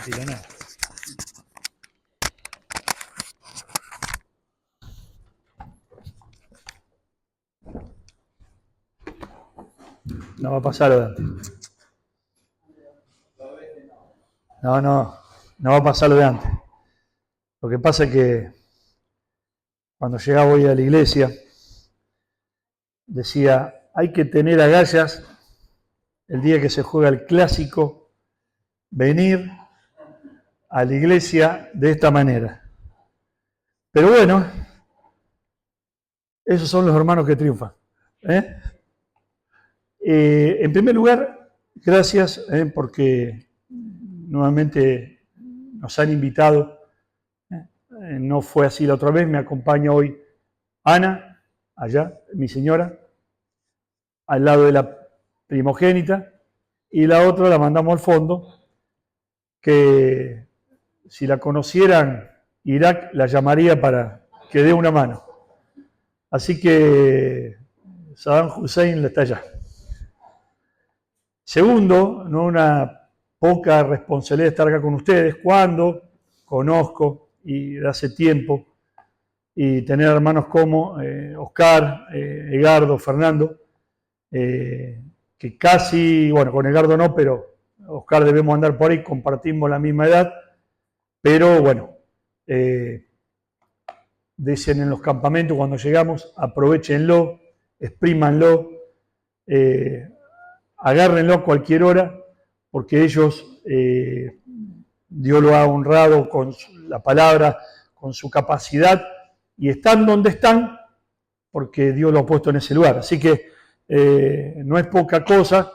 tira nada. No va a pasar lo de antes. No va a pasar lo de antes. Lo que pasa es que cuando llegaba hoy a la iglesia, decía, hay que tener agallas el día que se juega el clásico, venir a la iglesia de esta manera. Pero bueno, esos son los hermanos que triunfan. En primer lugar, gracias porque nuevamente nos han invitado. No fue así la otra vez, me acompaña hoy Ana, allá, mi señora, al lado de la primogénita, y la otra la mandamos al fondo, que si la conocieran, Irak la llamaría para que dé una mano. Así que Saddam Hussein está allá. Segundo, no una poca responsabilidad estar acá con ustedes cuando conozco y de hace tiempo y tener hermanos como Oscar, Edgardo, Fernando, que casi, bueno, con Edgardo no, pero Oscar debemos andar por ahí, compartimos la misma edad, pero bueno, dicen en los campamentos cuando llegamos, aprovechenlo, exprímanlo, agárrenlo a cualquier hora, porque ellos, Dios lo ha honrado con la palabra, con su capacidad, y están donde están, porque Dios lo ha puesto en ese lugar. Así que no es poca cosa,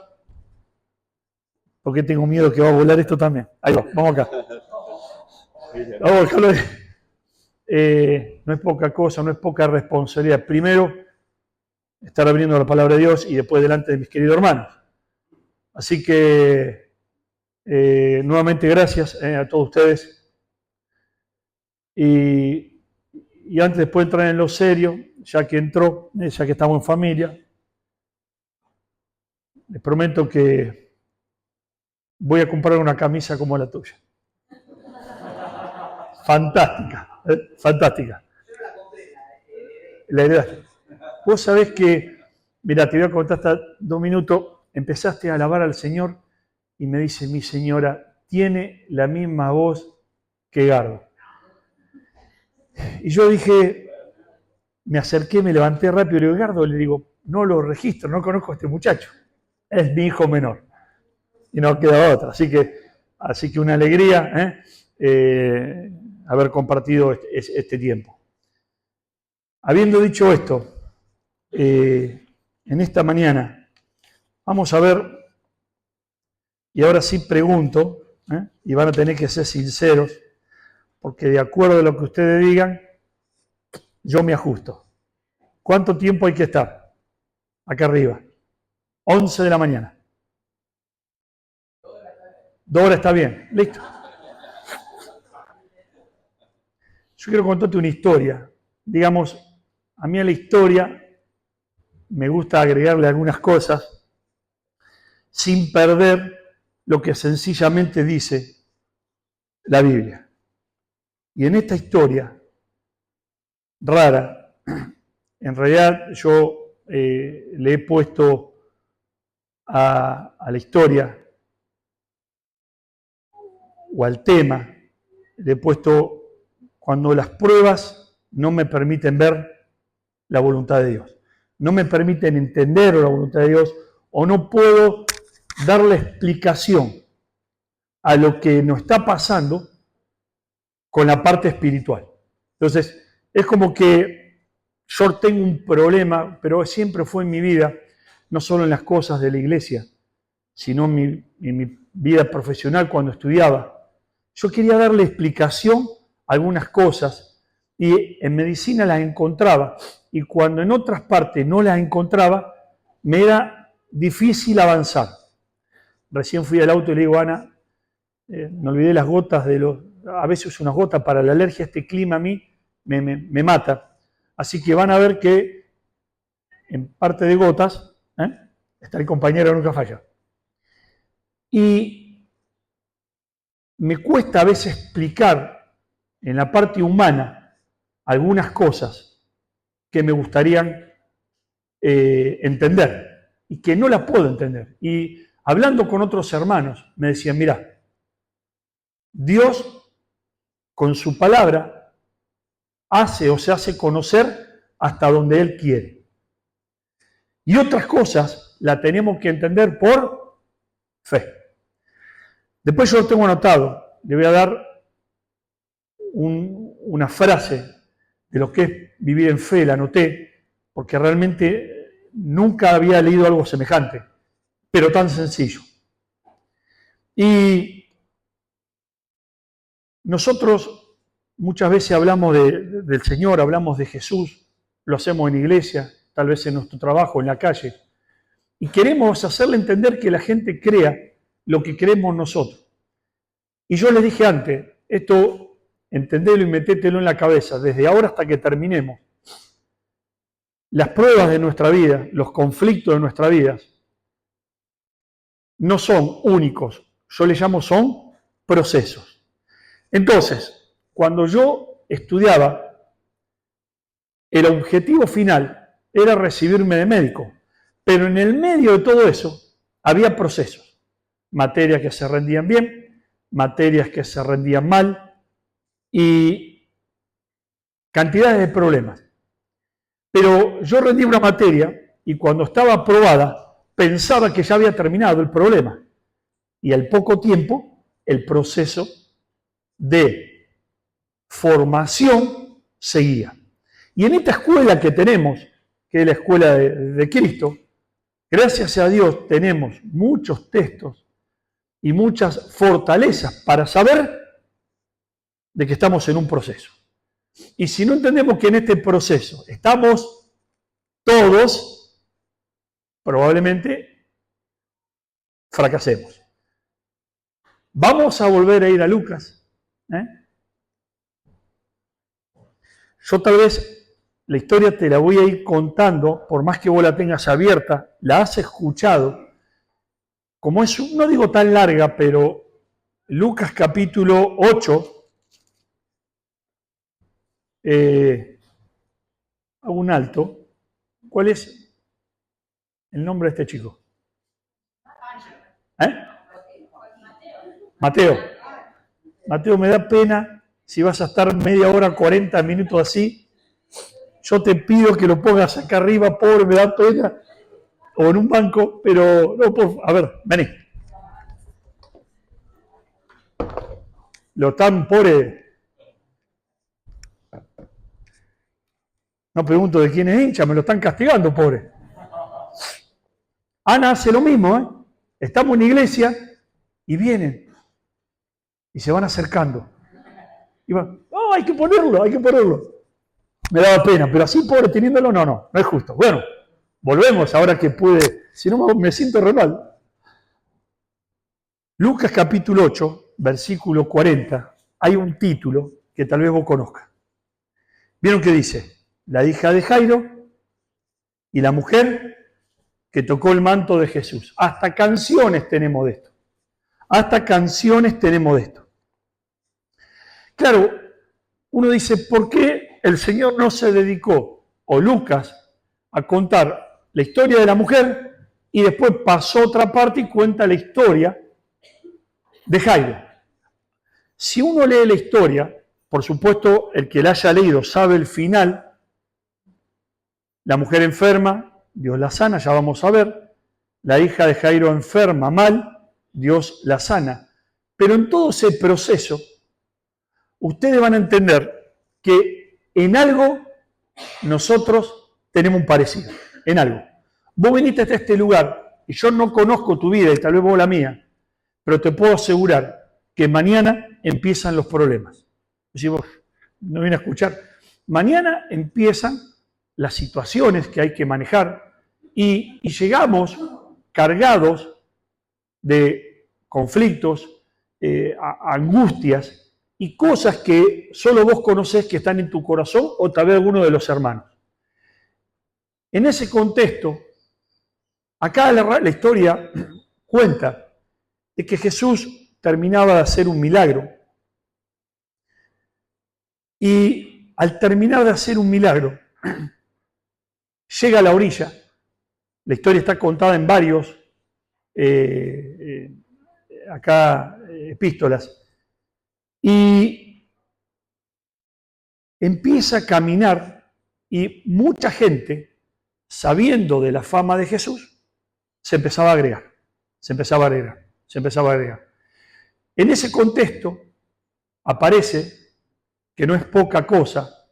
porque tengo miedo que va a volar esto también. Ahí va, vamos acá. Vamos, Carlos. No es poca cosa, no es poca responsabilidad. Primero, estar abriendo la palabra de Dios y después delante de mis queridos hermanos. Así que, nuevamente, gracias a todos ustedes. Y antes, después de entrar en lo serio, ya que entró, ya que estamos en familia, les prometo que voy a comprar una camisa como la tuya. Fantástica, fantástica. La heredaste. Vos sabés que, mira, te voy a contar hasta 2 minutos, empezaste a alabar al Señor y me dice mi señora, tiene la misma voz que Edgardo. Y yo dije, me acerqué, me levanté rápido y le digo, Edgardo, le digo, no lo registro, no conozco a este muchacho, es mi hijo menor. Y no queda otra, así que una alegría haber compartido este tiempo. Habiendo dicho esto, en esta mañana vamos a ver, y ahora sí pregunto, y van a tener que ser sinceros, porque de acuerdo a lo que ustedes digan, yo me ajusto. ¿Cuánto tiempo hay que estar? Acá arriba. 11 de la mañana. 2 horas está bien. Listo. Yo quiero contarte una historia. Digamos, a mí a la historia me gusta agregarle algunas cosas sin perder lo que sencillamente dice la Biblia. Y en esta historia rara, en realidad yo le he puesto a la historia o al tema, le he puesto cuando las pruebas no me permiten ver la voluntad de Dios, no me permiten entender la voluntad de Dios o no puedo darle explicación a lo que nos está pasando con la parte espiritual. Entonces, es como que yo tengo un problema, pero siempre fue en mi vida, no solo en las cosas de la iglesia, sino en mi vida profesional cuando estudiaba. Yo quería darle explicación a algunas cosas y en medicina las encontraba y cuando en otras partes no las encontraba, me era difícil avanzar. Recién fui al auto y le digo, Ana, me olvidé las gotas a veces unas gotas para la alergia, este clima a mí me mata. Así que van a ver que en parte de gotas está el compañero Nunca Falla. Y me cuesta a veces explicar en la parte humana algunas cosas que me gustarían entender y que no las puedo entender. Y hablando con otros hermanos, me decían, mira, Dios con su palabra hace o se hace conocer hasta donde Él quiere. Y otras cosas las tenemos que entender por fe. Después yo lo tengo anotado, le voy a dar una frase de lo que es vivir en fe, la anoté, porque realmente nunca había leído algo semejante, pero tan sencillo. Y nosotros muchas veces hablamos del Señor, hablamos de Jesús, lo hacemos en iglesia, tal vez en nuestro trabajo, en la calle, y queremos hacerle entender que la gente crea lo que creemos nosotros. Y yo les dije antes, esto entendelo y metételo en la cabeza, desde ahora hasta que terminemos. Las pruebas de nuestra vida, los conflictos de nuestra vida, no son únicos, yo les llamo son procesos. Entonces, cuando yo estudiaba, el objetivo final era recibirme de médico, pero en el medio de todo eso había procesos, materias que se rendían bien, materias que se rendían mal y cantidades de problemas. Pero yo rendí una materia y cuando estaba aprobada pensaba que ya había terminado el problema y al poco tiempo el proceso de formación seguía. Y en esta escuela que tenemos, que es la escuela de Cristo, gracias a Dios tenemos muchos textos y muchas fortalezas para saber de que estamos en un proceso. Y si no entendemos que en este proceso estamos todos, probablemente fracasemos. Vamos a volver a ir a Lucas. Yo tal vez la historia te la voy a ir contando, por más que vos la tengas abierta, la has escuchado. Como es, no digo tan larga, pero Lucas capítulo 8, hago un alto. ¿Cuál es el nombre de este chico? Mateo. Mateo, me da pena si vas a estar media hora, 40 minutos así. Yo te pido que lo pongas acá arriba, pobre, me da pena, o en un banco, pero no, a ver, vení. Lo tan pobre. No pregunto de quién es hincha, me lo están castigando, pobre. Ana hace lo mismo, ¿eh? Estamos en iglesia y vienen y se van acercando. Y van, oh, hay que ponerlo, hay que ponerlo. Me daba pena, pero así, pobre, teniéndolo, no es justo. Bueno, volvemos ahora que pude, si no me siento re mal. Lucas capítulo 8, versículo 40, hay un título que tal vez vos conozcas. ¿Vieron qué dice? La hija de Jairo y la mujer que tocó el manto de Jesús. Hasta canciones tenemos de esto. Hasta canciones tenemos de esto. Claro, uno dice, ¿por qué el Señor no se dedicó, o Lucas, a contar la historia de la mujer y después pasó a otra parte y cuenta la historia de Jairo? Si uno lee la historia, por supuesto, el que la haya leído sabe el final. La mujer enferma, Dios la sana, ya vamos a ver. La hija de Jairo enferma mal, Dios la sana. Pero en todo ese proceso, ustedes van a entender que en algo nosotros tenemos un parecido, en algo. Vos viniste hasta este lugar y yo no conozco tu vida y tal vez vos la mía, pero te puedo asegurar que mañana empiezan los problemas. Si vos no vienes a escuchar, mañana empiezan las situaciones que hay que manejar y llegamos cargados de conflictos, angustias y cosas que solo vos conocés que están en tu corazón o tal vez alguno de los hermanos. En ese contexto, acá la historia cuenta de que Jesús terminaba de hacer un milagro. Y al terminar de hacer un milagro, llega a la orilla. La historia está contada en varios epístolas. Y empieza a caminar y mucha gente, sabiendo de la fama de Jesús, se empezaba a agregar. En ese contexto aparece, que no es poca cosa,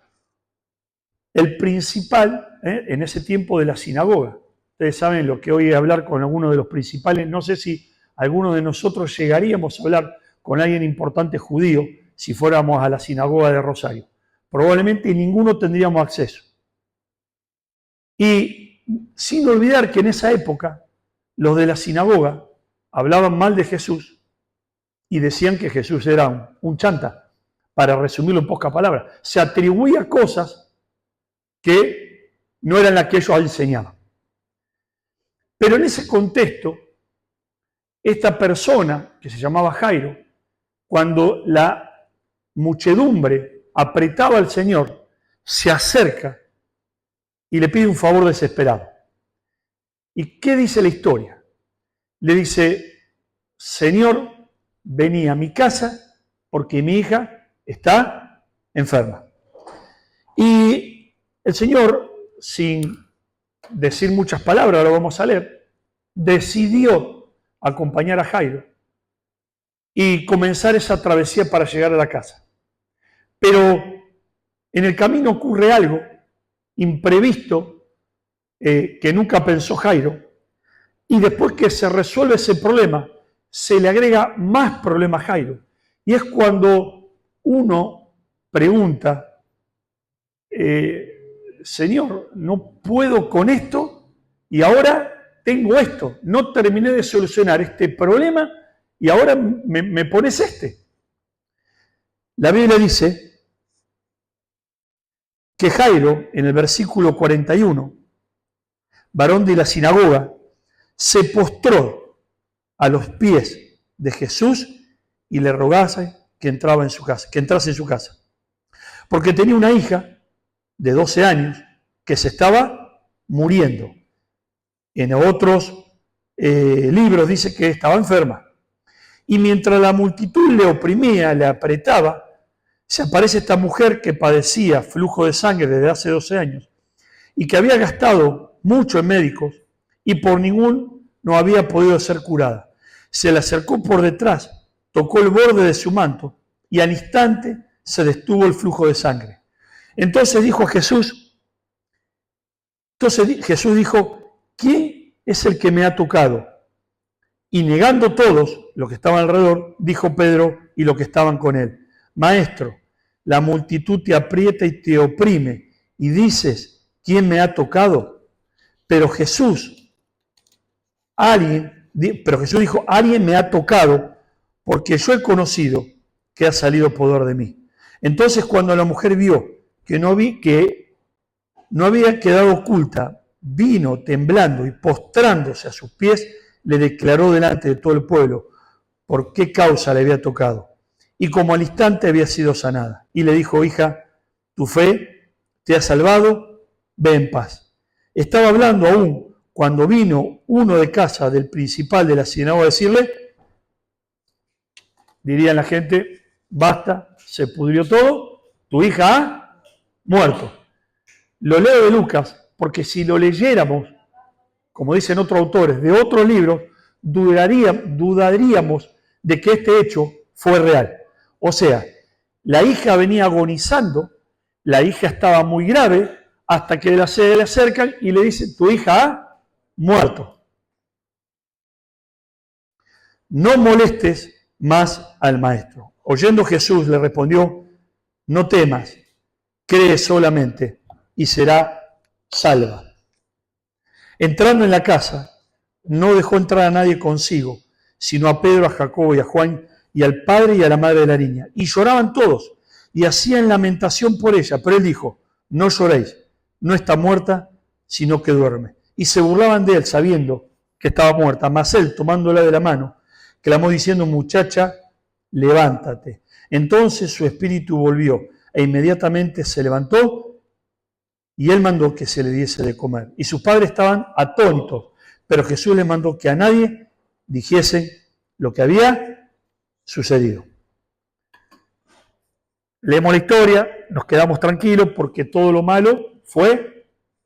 el principal en ese tiempo de la sinagoga. Ustedes saben lo que hoy hablar con alguno de los principales, no sé si alguno de nosotros llegaríamos a hablar con alguien importante judío si fuéramos a la sinagoga de Rosario. Probablemente ninguno tendríamos acceso. Y sin olvidar que en esa época los de la sinagoga hablaban mal de Jesús y decían que Jesús era un chanta. Para resumirlo en pocas palabras, se atribuía cosas que no eran las que ellos enseñaban. Pero en ese contexto, esta persona, que se llamaba Jairo, cuando la muchedumbre apretaba al Señor, se acerca y le pide un favor desesperado. ¿Y qué dice la historia? Le dice, Señor, vení a mi casa porque mi hija está enferma. Y el Señor, sin decir muchas palabras, ahora vamos a leer, decidió acompañar a Jairo y comenzar esa travesía para llegar a la casa. Pero en el camino ocurre algo imprevisto que nunca pensó Jairo, y después que se resuelve ese problema, se le agrega más problema a Jairo. Y es cuando uno pregunta, Señor, no puedo con esto y ahora tengo esto. No terminé de solucionar este problema y ahora me pones este. La Biblia dice que Jairo, en el versículo 41, varón de la sinagoga, se postró a los pies de Jesús y le rogase que entrase en su casa. Porque tenía una hija de 12 años que se estaba muriendo. En otros libros dice que estaba enferma. Y mientras la multitud le oprimía, le apretaba, se aparece esta mujer que padecía flujo de sangre desde hace 12 años y que había gastado mucho en médicos y por ningún no había podido ser curada. Se le acercó por detrás, tocó el borde de su manto y al instante se detuvo el flujo de sangre. Entonces Jesús dijo, ¿quién es el que me ha tocado? Y negando todos los que estaban alrededor, dijo Pedro y los que estaban con él, Maestro, la multitud te aprieta y te oprime y dices, ¿quién me ha tocado? Pero Jesús dijo, alguien me ha tocado porque yo he conocido que ha salido poder de mí. Entonces cuando la mujer vio que no había quedado oculta, vino temblando y postrándose a sus pies, le declaró delante de todo el pueblo por qué causa le había tocado. Y como al instante había sido sanada. Y le dijo, hija, tu fe te ha salvado, ve en paz. Estaba hablando aún cuando vino uno de casa del principal de la sinagoga a decirle, dirían la gente, basta, se pudrió todo, tu hija ha muerto. Lo leo de Lucas porque si lo leyéramos, como dicen otros autores, de otros libros, dudaríamos de que este hecho fue real. O sea, la hija venía agonizando, la hija estaba muy grave, hasta que se le acercan y le dicen, tu hija ha muerto. No molestes más al maestro. Oyendo Jesús le respondió, no temas, cree solamente y será salva. Entrando en la casa, no dejó entrar a nadie consigo, sino a Pedro, a Jacobo y a Juan, y al padre y a la madre de la niña. Y lloraban todos, y hacían lamentación por ella. Pero él dijo, no lloréis, no está muerta, sino que duerme. Y se burlaban de él, sabiendo que estaba muerta. Mas él, tomándola de la mano, clamó diciendo: muchacha, levántate. Entonces su espíritu volvió e inmediatamente se levantó y él mandó que se le diese de comer. Y sus padres estaban atónitos, pero Jesús les mandó que a nadie dijesen lo que había sucedido. Leemos la historia, nos quedamos tranquilos porque todo lo malo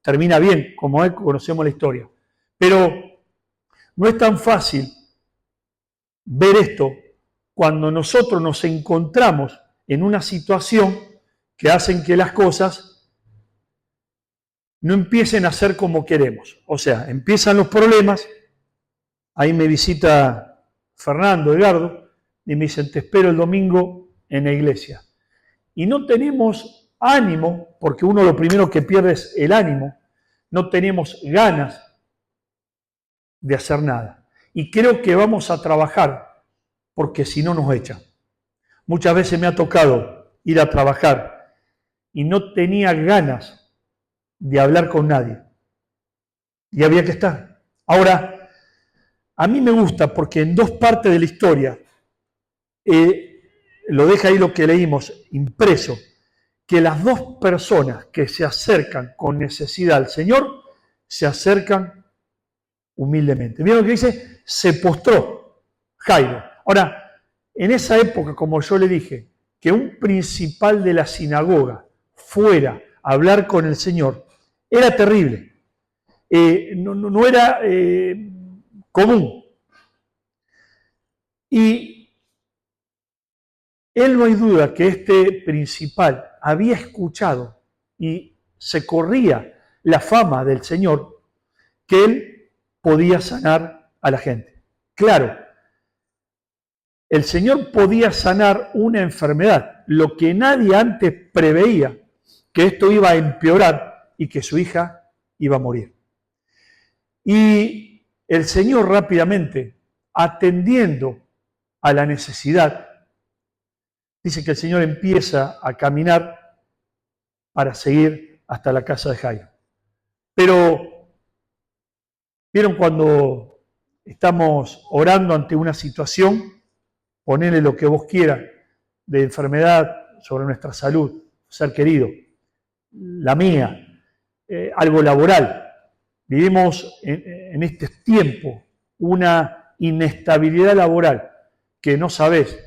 termina bien, como conocemos la historia. Pero no es tan fácil ver esto cuando nosotros nos encontramos en una situación que hacen que las cosas no empiecen a ser como queremos. O sea, empiezan los problemas, ahí me visita Fernando, Edgardo, y me dicen: te espero el domingo en la iglesia. Y no tenemos ánimo, porque uno lo primero que pierde es el ánimo, no tenemos ganas de hacer nada. Y creo que vamos a trabajar, porque si no nos echan. Muchas veces me ha tocado ir a trabajar y no tenía ganas de hablar con nadie. Y había que estar. Ahora, a mí me gusta porque en dos partes de la historia, lo deja ahí lo que leímos impreso, que las dos personas que se acercan con necesidad al Señor, se acercan humildemente. ¿Vieron lo que dice? Se postró Jairo. Ahora, en esa época, como yo le dije, que un principal de la sinagoga fuera a hablar con el Señor, era terrible. No era común. Y él, no hay duda que este principal había escuchado y se corría la fama del Señor, que él podía sanar a la gente. Claro, el Señor podía sanar una enfermedad, lo que nadie antes preveía, que esto iba a empeorar y que su hija iba a morir. Y el Señor rápidamente, atendiendo a la necesidad, dice que el Señor empieza a caminar para seguir hasta la casa de Jairo. Pero, ¿vieron cuando estamos orando ante una situación? Ponele lo que vos quieras de enfermedad sobre nuestra salud, ser querido, la mía, algo laboral. Vivimos en este tiempo una inestabilidad laboral que no sabés,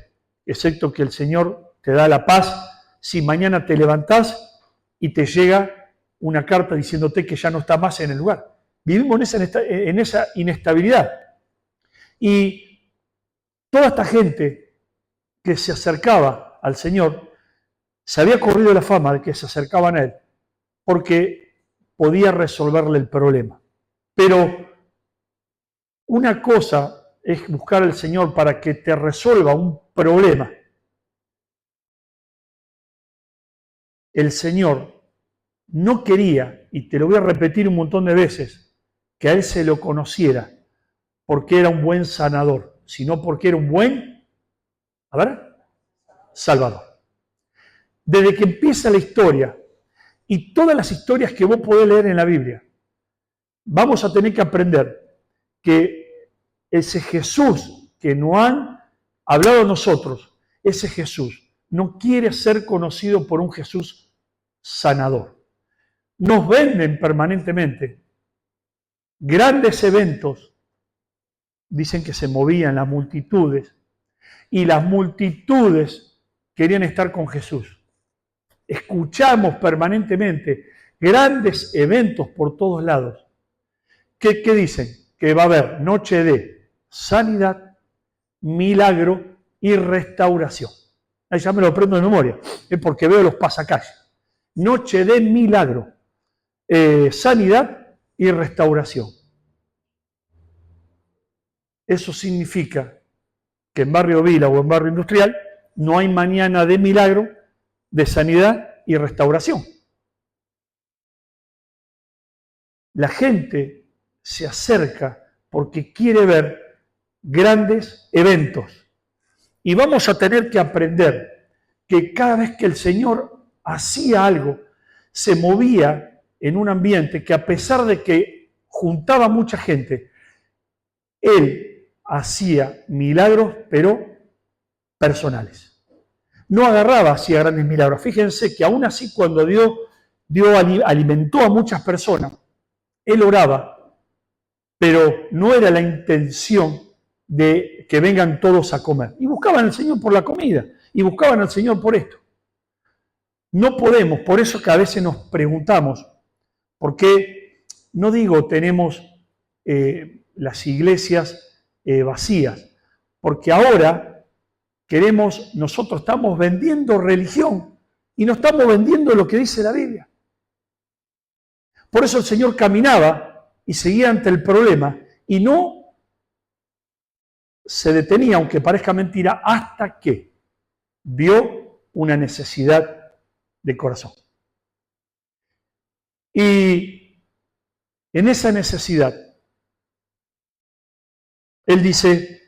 excepto que el Señor te da la paz si mañana te levantás y te llega una carta diciéndote que ya no está más en el lugar. Vivimos en esa inestabilidad. Y toda esta gente que se acercaba al Señor, se había corrido la fama de que se acercaban a Él, porque podía resolverle el problema. Pero una cosa es buscar al Señor para que te resuelva un problema. El Señor no quería, y te lo voy a repetir un montón de veces, que a Él se lo conociera porque era un buen sanador, sino porque era un buen, Salvador. Desde que empieza la historia, y todas las historias que vos podés leer en la Biblia, vamos a tener que aprender que ese Jesús que nos han hablado a nosotros, ese Jesús no quiere ser conocido por un Jesús sanador. Nos venden permanentemente grandes eventos, dicen que se movían las multitudes, y las multitudes querían estar con Jesús. Escuchamos permanentemente grandes eventos por todos lados. ¿Qué dicen? Que va a haber noche de sanidad, milagro y restauración. Ahí ya me lo aprendo de memoria, porque veo los pasacalles. Noche de milagro, sanidad y restauración. Eso significa que en Barrio Vila o en Barrio Industrial no hay mañana de milagro, de sanidad y restauración. La gente se acerca porque quiere ver grandes eventos. Y vamos a tener que aprender que cada vez que el Señor hacía algo, se movía en un ambiente que, a pesar de que juntaba mucha gente, Él hacía milagros, pero personales. No agarraba, hacía grandes milagros. Fíjense que aún así cuando Dios alimentó a muchas personas, Él oraba, pero no era la intención de que vengan todos a comer. Y buscaban al Señor por la comida, y buscaban al Señor por esto. No podemos, por eso que a veces nos preguntamos, ¿por qué, no digo tenemos las iglesias vacías? Porque ahora nosotros estamos vendiendo religión y no estamos vendiendo lo que dice la Biblia. Por eso el Señor caminaba y seguía ante el problema y no se detenía, aunque parezca mentira, hasta que vio una necesidad de corazón. Y en esa necesidad, Él dice,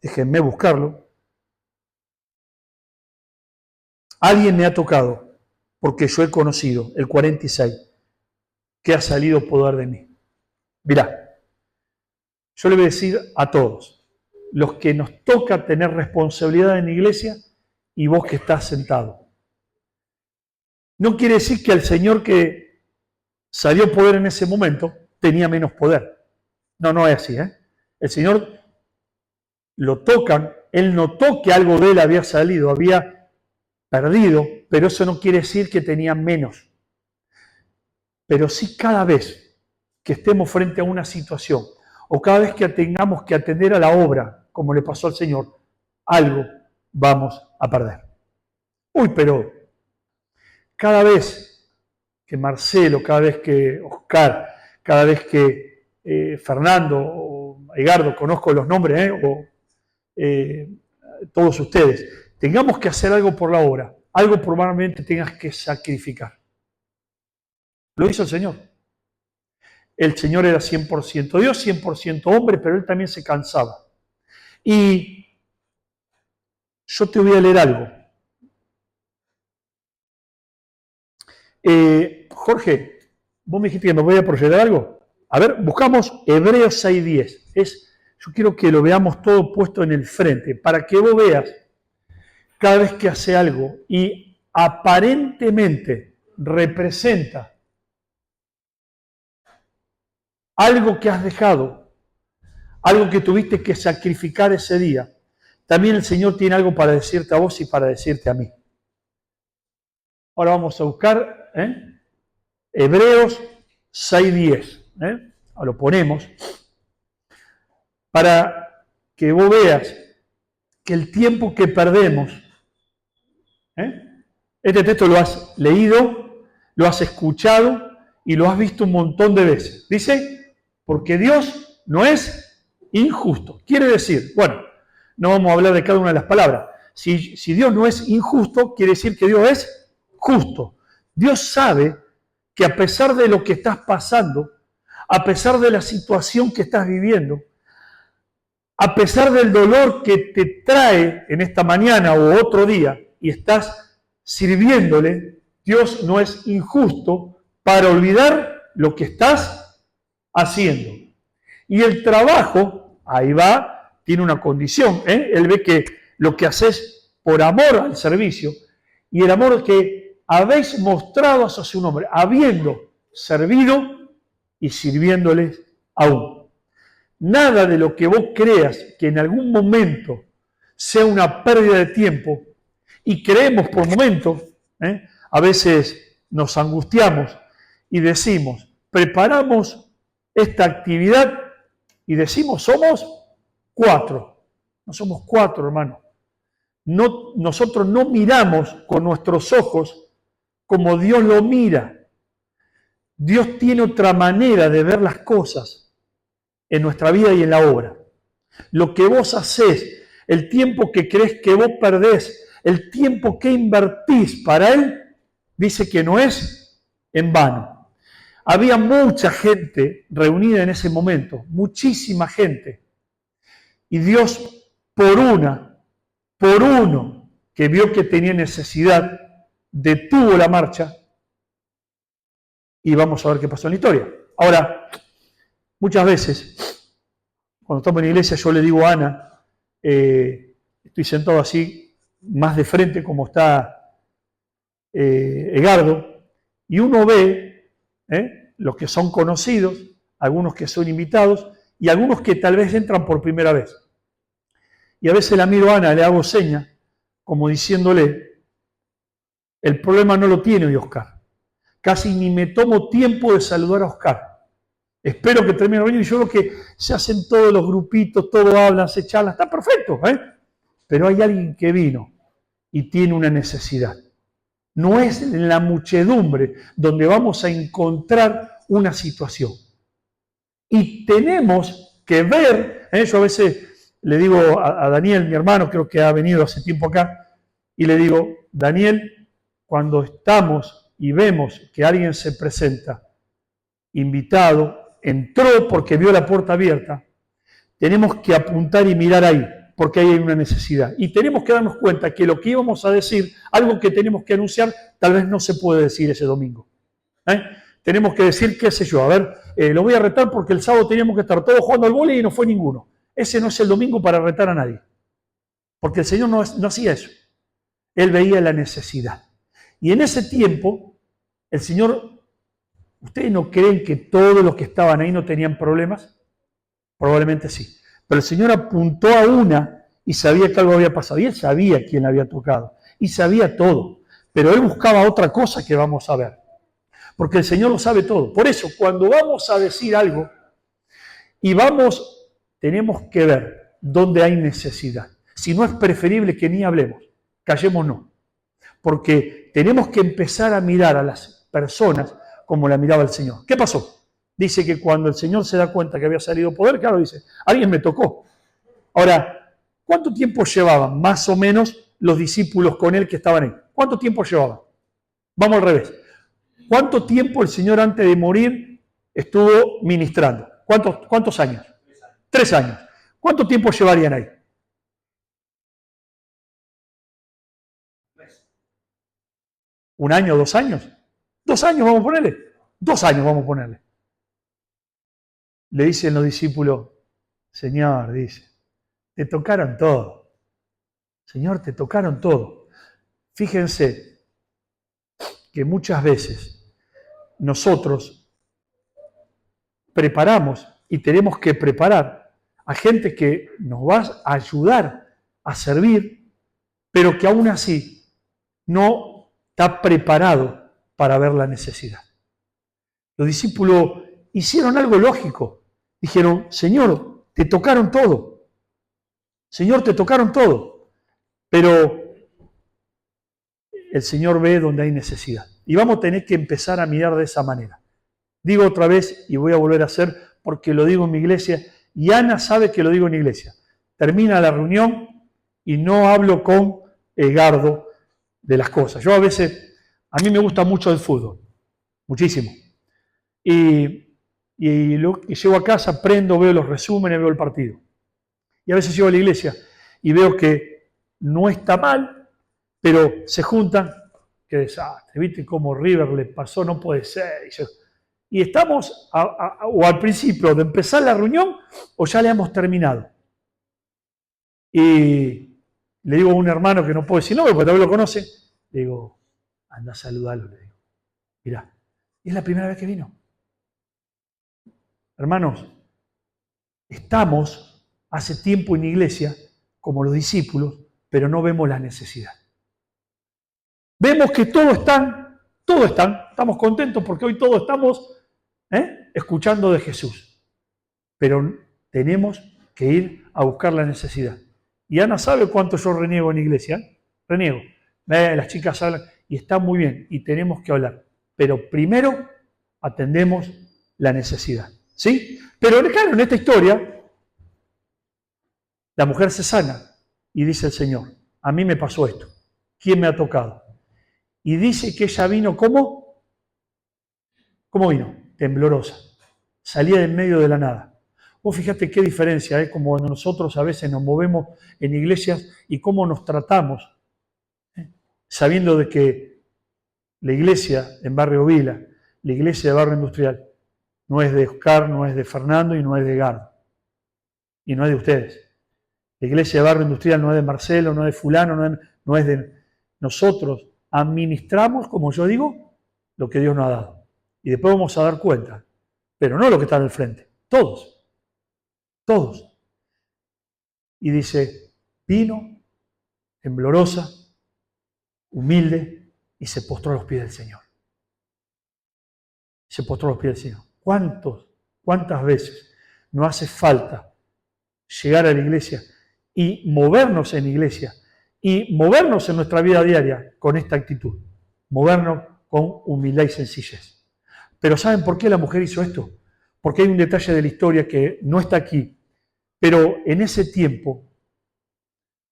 déjenme buscarlo, alguien me ha tocado, porque yo he conocido, el 46, que ha salido poder de mí. Mirá, yo le voy a decir a todos, los que nos toca tener responsabilidad en la iglesia y vos que estás sentado. No quiere decir que el Señor que salió poder en ese momento tenía menos poder. No es así. El Señor lo tocan, Él notó que algo de Él había salido, había perdido, pero eso no quiere decir que tenía menos. Pero sí cada vez que estemos frente a una situación o cada vez que tengamos que atender a la obra, como le pasó al Señor, algo vamos a perder. Pero cada vez que Marcelo, cada vez que Oscar, cada vez que Fernando o Edgardo, conozco los nombres, todos ustedes, tengamos que hacer algo por la obra, algo probablemente tengas que sacrificar. Lo hizo el Señor. El Señor era 100% Dios, 100% hombre, pero Él también se cansaba. Y yo te voy a leer algo. Jorge, vos me dijiste que me voy a proyectar algo. A ver, buscamos Hebreos 6:10. Yo quiero que lo veamos todo puesto en el frente, para que vos veas cada vez que hace algo y aparentemente representa algo que has dejado, algo que tuviste que sacrificar ese día. También el Señor tiene algo para decirte a vos y para decirte a mí. Ahora vamos a buscar Hebreos 6:10. Lo ponemos para que vos veas que el tiempo que perdemos, este texto lo has leído, lo has escuchado y lo has visto un montón de veces. Dice, porque Dios no es injusto. Quiere decir, bueno, no vamos a hablar de cada una de las palabras. Si Dios no es injusto, quiere decir que Dios es justo. Dios sabe que a pesar de lo que estás pasando, a pesar de la situación que estás viviendo, a pesar del dolor que te trae en esta mañana o otro día y estás sirviéndole, Dios no es injusto para olvidar lo que estás haciendo. Y el trabajo, ahí va, tiene una condición. Él ve que lo que haces por amor al servicio y el amor que habéis mostrado hacia su nombre, habiendo servido y sirviéndoles aún. Nada de lo que vos creas que en algún momento sea una pérdida de tiempo, y creemos por momentos, a veces nos angustiamos y decimos, preparamos esta actividad y decimos, somos 4. No somos 4, hermano. No, nosotros no miramos con nuestros ojos como Dios lo mira. Dios tiene otra manera de ver las cosas en nuestra vida y en la obra. Lo que vos hacés, el tiempo que crees que vos perdés, el tiempo que invertís para Él, dice que no es en vano. Había mucha gente reunida en ese momento, muchísima gente. Y Dios, por uno que vio que tenía necesidad, detuvo la marcha y vamos a ver qué pasó en la historia. Ahora, muchas veces cuando estamos en la iglesia, yo le digo a Ana, estoy sentado así, más de frente como está Edgardo, y uno ve los que son conocidos, algunos que son invitados, y algunos que tal vez entran por primera vez. Y a veces la miro a Ana, le hago señas, como diciéndole, el problema no lo tiene hoy Oscar. Casi ni me tomo tiempo de saludar a Oscar. Espero que termine el reunión y yo veo que se hacen todos los grupitos, todos hablan, se charlan, está perfecto, pero hay alguien que vino y tiene una necesidad. No es en la muchedumbre donde vamos a encontrar una situación. Y tenemos que ver, yo a veces le digo a Daniel, mi hermano, creo que ha venido hace tiempo acá, y le digo, Daniel, cuando estamos y vemos que alguien se presenta, invitado, entró porque vio la puerta abierta, tenemos que apuntar y mirar ahí, porque ahí hay una necesidad. Y tenemos que darnos cuenta que lo que íbamos a decir, algo que tenemos que anunciar, tal vez no se puede decir ese domingo. Tenemos que decir, qué sé yo, a ver, lo voy a retar porque el sábado teníamos que estar todos jugando al vóley y no fue ninguno. Ese no es el domingo para retar a nadie. Porque el Señor no hacía eso. Él veía la necesidad. Y en ese tiempo, el Señor, ¿ustedes no creen que todos los que estaban ahí no tenían problemas? Probablemente sí. Pero el Señor apuntó a una y sabía que algo había pasado. Y Él sabía quién la había tocado. Y sabía todo. Pero Él buscaba otra cosa que vamos a ver. Porque el Señor lo sabe todo. Por eso, cuando vamos a decir algo y tenemos que ver dónde hay necesidad. Si no es preferible que ni hablemos, callémonos. Porque tenemos que empezar a mirar a las personas como la miraba el Señor. ¿Qué pasó? Dice que cuando el Señor se da cuenta que había salido poder, claro, dice, alguien me tocó. Ahora, ¿cuánto tiempo llevaban más o menos los discípulos con él que estaban ahí? ¿Cuánto tiempo llevaban? Vamos al revés. ¿Cuánto tiempo el Señor antes de morir estuvo ministrando? ¿Cuántos años? 3 años. ¿Cuánto tiempo llevarían ahí? 1 año, 2 años. 2 años vamos a ponerle. 2 años vamos a ponerle. Le dicen los discípulos, Señor, dice, te tocaron todo. Señor, te tocaron todo. Fíjense que muchas veces nosotros preparamos y tenemos que preparar a gente que nos va a ayudar a servir, pero que aún así no está preparado para ver la necesidad. Los discípulos hicieron algo lógico. Dijeron, Señor, te tocaron todo. Señor, te tocaron todo. Pero el Señor ve donde hay necesidad. Y vamos a tener que empezar a mirar de esa manera. Digo otra vez y voy a volver a hacer porque lo digo en mi iglesia y Ana sabe que lo digo en la iglesia. Termina la reunión y no hablo con Edgardo de las cosas. Yo a mí me gusta mucho el fútbol, muchísimo. Y llego a casa, prendo, veo los resúmenes, veo el partido. Y a veces llego a la iglesia y veo que no está mal, pero se juntan, qué desastre, ¿viste cómo River le pasó? No puede ser. Y estamos o al principio de empezar la reunión o ya le hemos terminado. Y le digo a un hermano que no puedo decir nombre porque todavía lo conoce, le digo, anda a saludarlo, le digo. Mirá, es la primera vez que vino. Hermanos, estamos hace tiempo en la iglesia como los discípulos, pero no vemos la necesidad. Vemos que todos están, estamos contentos porque hoy todos estamos escuchando de Jesús. Pero tenemos que ir a buscar la necesidad. Y Ana sabe cuánto yo reniego en la iglesia. Reniego. Las chicas hablan y está muy bien y tenemos que hablar. Pero primero atendemos la necesidad. ¿Sí? Pero claro, en esta historia, la mujer se sana y dice el Señor, a mí me pasó esto. ¿Quién me ha tocado? Y dice que ella vino, ¿cómo? ¿Cómo vino? Temblorosa. Salía del medio de la nada. Vos fíjate qué diferencia, como nosotros a veces nos movemos en iglesias y cómo nos tratamos, sabiendo de que la iglesia en Barrio Vila, la iglesia de Barrio Industrial, no es de Oscar, no es de Fernando y no es de Gardo. y no es de ustedes. La iglesia de Barrio Industrial no es de Marcelo, no es de fulano, no es de... Nosotros administramos, como yo digo, lo que Dios nos ha dado. Y después vamos a dar cuenta. Pero no lo que está en el frente. Todos. Todos. Y dice, vino, temblorosa, humilde, y se postró a los pies del Señor. Se postró a los pies del Señor. ¿Cuántas veces no hace falta llegar a la iglesia y movernos en iglesia y movernos en nuestra vida diaria con esta actitud? Movernos con humildad y sencillez. Pero ¿saben por qué la mujer hizo esto? Porque hay un detalle de la historia que no está aquí, pero en ese tiempo,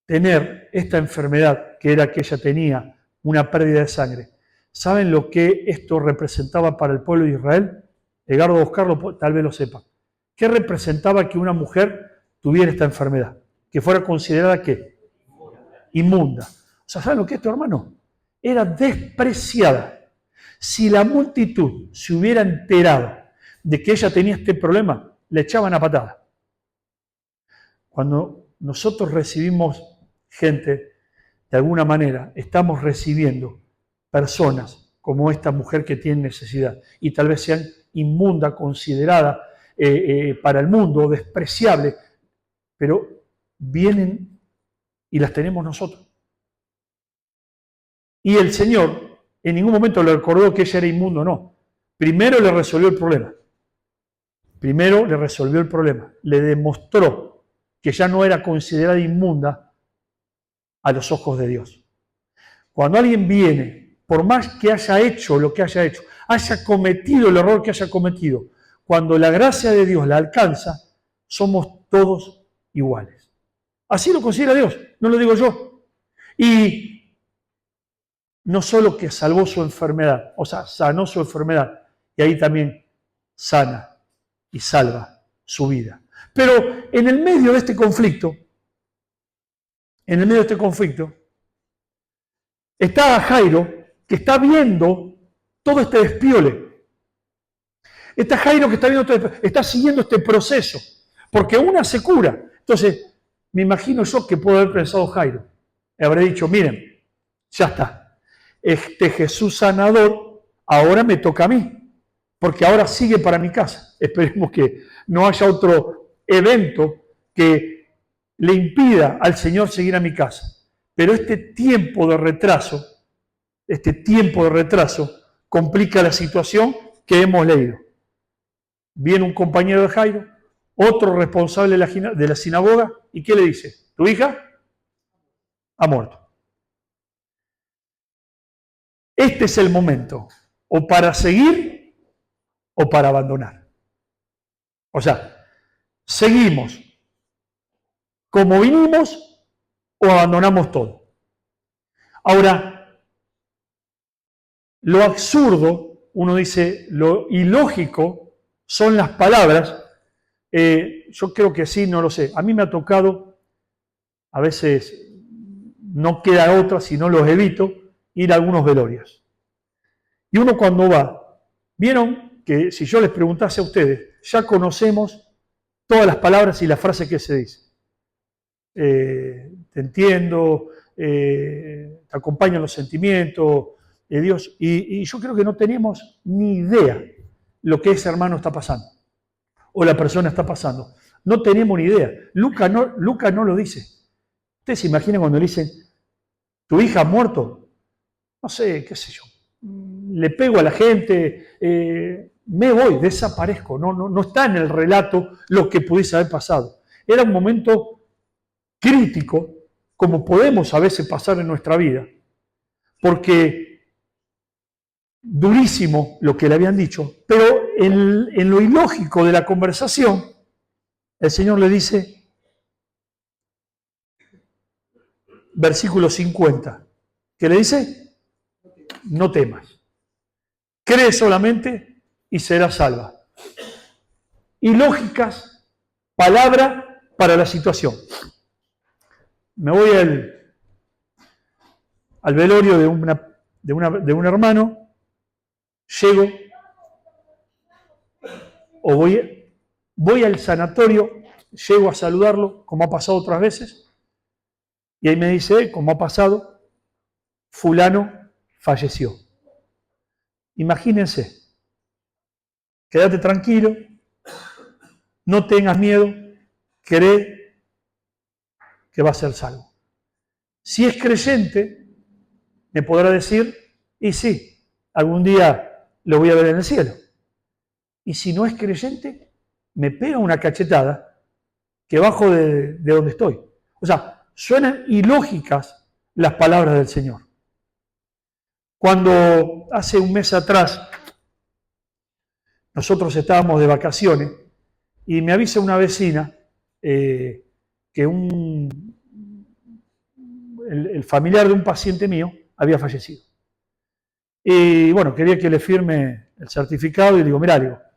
tener esta enfermedad, que era que ella tenía una pérdida de sangre, ¿saben lo que esto representaba para el pueblo de Israel? Edgardo Oscarlo tal vez lo sepa. ¿Qué representaba que una mujer tuviera esta enfermedad? Que fuera considerada ¿qué? Inmunda. O sea, ¿saben lo que es esto, hermano? Era despreciada. Si la multitud se hubiera enterado de que ella tenía este problema, le echaban a patada. Cuando nosotros recibimos gente, de alguna manera, estamos recibiendo personas como esta mujer que tiene necesidad y tal vez sean inmunda, considerada para el mundo, despreciable, pero vienen y las tenemos nosotros. Y el Señor en ningún momento le recordó que ella era inmundo, no. Primero le resolvió el problema. Primero le resolvió el problema. Le demostró que ya no era considerada inmunda a los ojos de Dios. Cuando alguien viene, por más que haya hecho lo que haya hecho, haya cometido el error que haya cometido, cuando la gracia de Dios la alcanza, somos todos iguales. Así lo considera Dios, no lo digo yo. Y no solo que salvó su enfermedad, o sea, sanó su enfermedad, y ahí también sana y salva su vida. Pero en el medio de este conflicto, está Jairo, que está viendo todo este despiole. Está Jairo que está viendo está siguiendo este proceso, porque una se cura. Entonces, me imagino yo que puedo haber pensado Jairo. Habré dicho, miren, ya está. Este Jesús sanador ahora me toca a mí, porque ahora sigue para mi casa. Esperemos que no haya otro evento que le impida al Señor seguir a mi casa. Pero este tiempo de retraso complica la situación que hemos leído. Viene un compañero de Jairo, otro responsable de la sinagoga, ¿y qué le dice? ¿Tu hija ha muerto? Este es el momento, o para seguir o para abandonar. O sea, seguimos como vinimos o abandonamos todo. Ahora, lo absurdo, uno dice, lo ilógico son las palabras. Yo creo que sí, no lo sé. A mí me ha tocado, a veces no queda otra, si no los evito, ir a algunos velorios. Y uno cuando va, vieron que si yo les preguntase a ustedes, ya conocemos todas las palabras y las frases que se dicen. Te entiendo, te acompañan los sentimientos de Dios. Y yo creo que no tenemos ni idea lo que ese hermano está pasando o la persona está pasando. No tenemos ni idea. Lucas no lo dice. Ustedes se imaginan cuando le dicen, tu hija ha muerto. No sé, qué sé yo. Le pego a la gente, me voy, desaparezco. No está en el relato lo que pudiese haber pasado. Era un momento crítico, como podemos a veces pasar en nuestra vida, porque durísimo lo que le habían dicho, pero en lo ilógico de la conversación, el Señor le dice, versículo 50, ¿qué le dice? No temas, cree solamente y serás salva. Ilógicas, palabra para la situación. Me voy al velorio de un hermano, llego, o voy al sanatorio llego a saludarlo, como ha pasado otras veces, y ahí me dice, como ha pasado, fulano falleció. Imagínense, quédate tranquilo, no tengas miedo, cree que va a ser salvo. Si es creyente, me podrá decir, y sí, algún día lo voy a ver en el cielo. Y si no es creyente, me pega una cachetada que bajo de donde estoy. O sea, suenan ilógicas las palabras del Señor. Cuando hace un mes atrás nosotros estábamos de vacaciones y me avisa una vecina que el familiar de un paciente mío había fallecido. Y bueno, quería que le firme el certificado y le digo, mirá,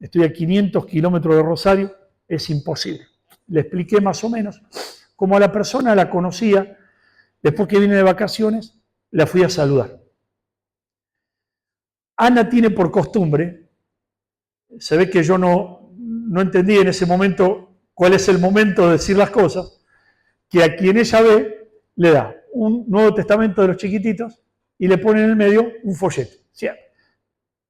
estoy a 500 kilómetros de Rosario, es imposible. Le expliqué más o menos. Como a la persona la conocía, después que vine de vacaciones, la fui a saludar. Ana tiene por costumbre, se ve que yo no entendí en ese momento cuál es el momento de decir las cosas, que a quien ella ve le da un Nuevo Testamento de los chiquititos y le pone en el medio un folleto. ¿Sí?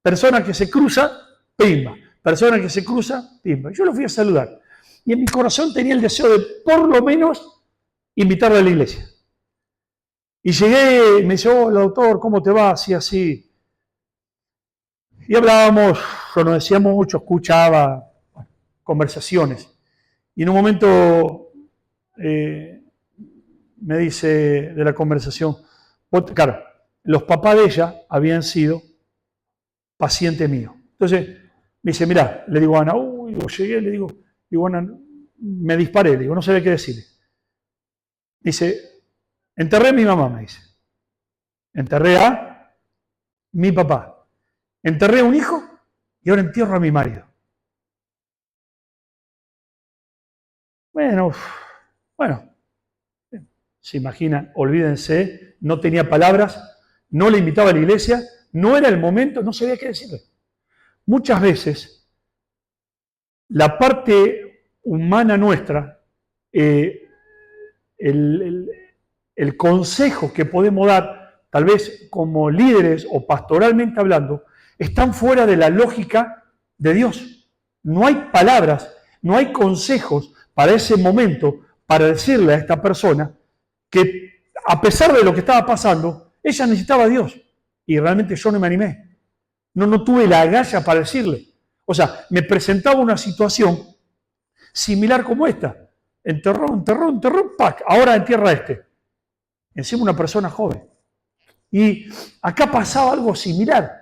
Persona que se cruza, pimba. Persona que se cruza, pimba. Yo lo fui a saludar. Y en mi corazón tenía el deseo de, por lo menos, invitarla a la iglesia. Y llegué y me dice, hola doctor, ¿cómo te va? Así, así. Y hablábamos, yo no decíamos mucho, escuchaba conversaciones. Y en un momento me dice de la conversación, claro, los papás de ella habían sido paciente mío. Entonces me dice, mirá, le digo a Ana, llegué, le digo, Ana, me disparé, le digo, no sabía qué decirle. Dice, enterré a mi mamá, me dice. Enterré a mi papá. Enterré a un hijo y ahora entierro a mi marido. Bueno, se imaginan, olvídense, no tenía palabras, no le invitaba a la iglesia, no era el momento, no sabía qué decirle. Muchas veces, la parte humana nuestra, el consejo que podemos dar, tal vez como líderes o pastoralmente hablando, están fuera de la lógica de Dios. No hay palabras, no hay consejos para ese momento, para decirle a esta persona que a pesar de lo que estaba pasando, ella necesitaba a Dios. Y realmente yo no me animé. No tuve la agallas para decirle. O sea, me presentaba una situación similar como esta. Enterró, ¡pac! Ahora entierra a este. Encima una persona joven. Y acá pasaba algo similar.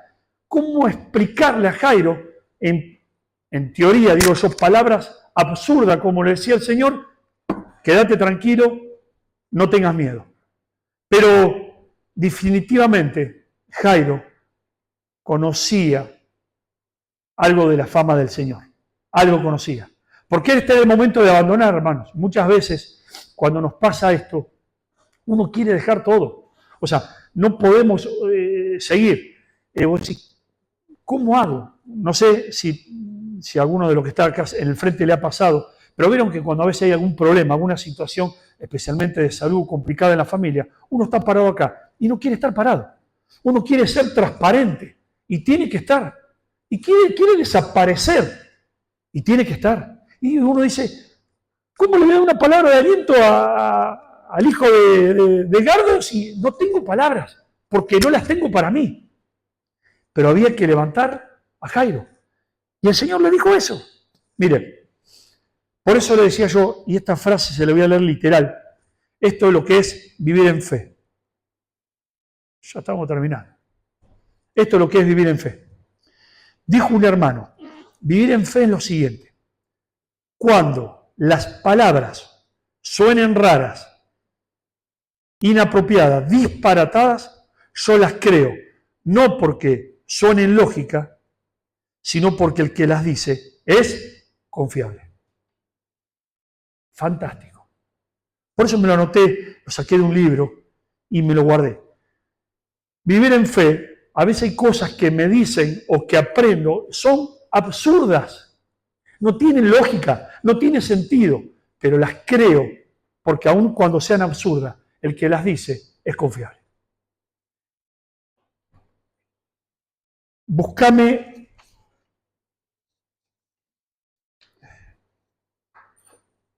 ¿Cómo explicarle a Jairo, en teoría, digo yo, palabras absurdas, como le decía el Señor, quédate tranquilo, no tengas miedo? Pero definitivamente Jairo conocía algo de la fama del Señor, algo conocía. Porque este era el momento de abandonar, hermanos. Muchas veces, cuando nos pasa esto, uno quiere dejar todo. O sea, no podemos seguir. ¿Cómo hago? No sé si a alguno de los que está acá en el frente le ha pasado, pero vieron que cuando a veces hay algún problema, alguna situación, especialmente de salud complicada en la familia, uno está parado acá y no quiere estar parado. Uno quiere ser transparente y tiene que estar. Y quiere desaparecer y tiene que estar. Y uno dice, ¿cómo le voy a dar una palabra de aliento al hijo de Gardo si no tengo palabras? Porque no las tengo para mí. Pero había que levantar a Jairo. Y el Señor le dijo eso. Miren, por eso le decía yo, y esta frase se la voy a leer literal, esto es lo que es vivir en fe. Ya estamos terminando. Esto es lo que es vivir en fe. Dijo un hermano, vivir en fe es lo siguiente. Cuando las palabras suenen raras, inapropiadas, disparatadas, yo las creo, no porque suenen lógicas, sino porque el que las dice es confiable. Fantástico. Por eso me lo anoté, lo saqué de un libro y me lo guardé. Vivir en fe, a veces hay cosas que me dicen o que aprendo, son absurdas. no tienen lógica, no tienen sentido, pero las creo porque aun cuando sean absurdas, el que las dice es confiable. Búscame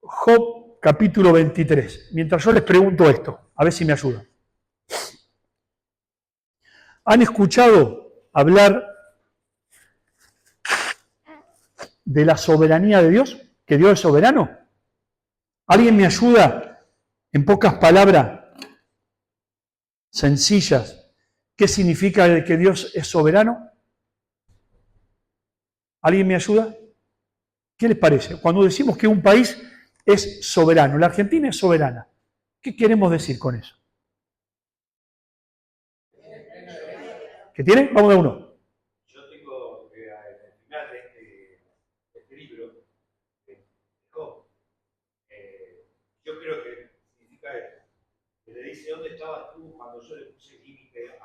Job capítulo 23, mientras yo les pregunto esto, a ver si me ayudan. ¿Han escuchado hablar de la soberanía de Dios? ¿Que Dios es soberano? ¿Alguien me ayuda en pocas palabras sencillas? ¿Qué significa que Dios es soberano? ¿Alguien me ayuda? ¿Qué les parece? Cuando decimos que un país es soberano, la Argentina es soberana, ¿qué queremos decir con eso? ¿Qué tiene? Vamos de uno. Yo tengo al final de este libro, de Job, yo creo que significa esto, que le dice, ¿dónde estabas tú cuando yo le puse límite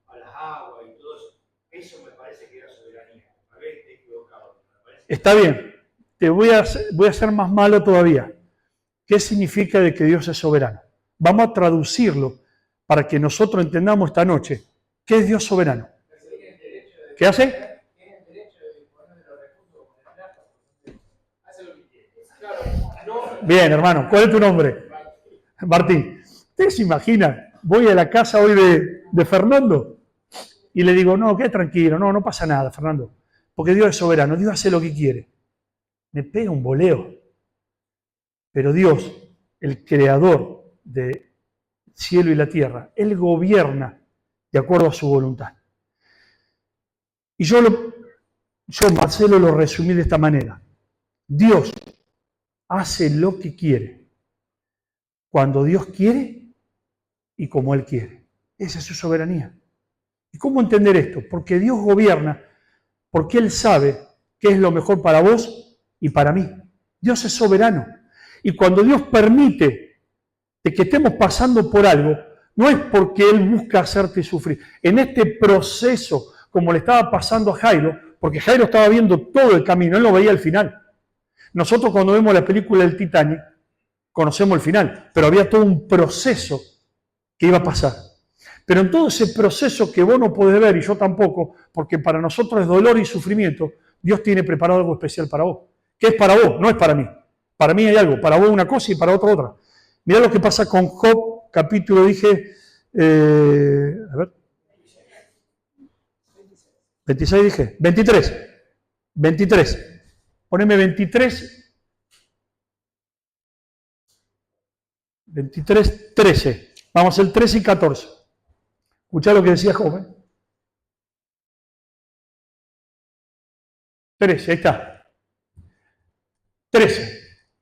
a las aguas y todo eso? Eso me parece que era soberanía. A ver, estoy equivocado. Está bien, te voy a ser más malo todavía. ¿Qué significa de que Dios es soberano? Vamos a traducirlo para que nosotros entendamos esta noche. ¿Qué es Dios soberano? ¿Qué hace? Bien, hermano, ¿cuál es tu nombre? Martín. ¿Ustedes se imaginan? Voy a la casa hoy de Fernando y le digo, no, quede tranquilo, no pasa nada, Fernando, porque Dios es soberano, Dios hace lo que quiere. Me pega un boleo. Pero Dios, el creador del cielo y la tierra, Él gobierna de acuerdo a su voluntad. Y yo, Marcelo, lo resumí de esta manera. Dios hace lo que quiere, cuando Dios quiere y como Él quiere. Esa es su soberanía. ¿Y cómo entender esto? Porque Dios gobierna, porque Él sabe qué es lo mejor para vos y para mí. Dios es soberano. Y cuando Dios permite de que estemos pasando por algo, no es porque Él busca hacerte sufrir. En este proceso, como le estaba pasando a Jairo, porque Jairo estaba viendo todo el camino, él no veía el final. Nosotros cuando vemos la película del Titanic, conocemos el final, pero había todo un proceso que iba a pasar. Pero en todo ese proceso que vos no podés ver y yo tampoco, porque para nosotros es dolor y sufrimiento, Dios tiene preparado algo especial para vos. ¿Qué es para vos? No es para mí. Para mí hay algo, para vos una cosa y para otro otra. Mirá lo que pasa con Job, capítulo, dije, a ver, 26 dije, 23, poneme 23, 13, vamos el 13 y 14. Escuchá lo que decía Job, 13, ahí está. 13.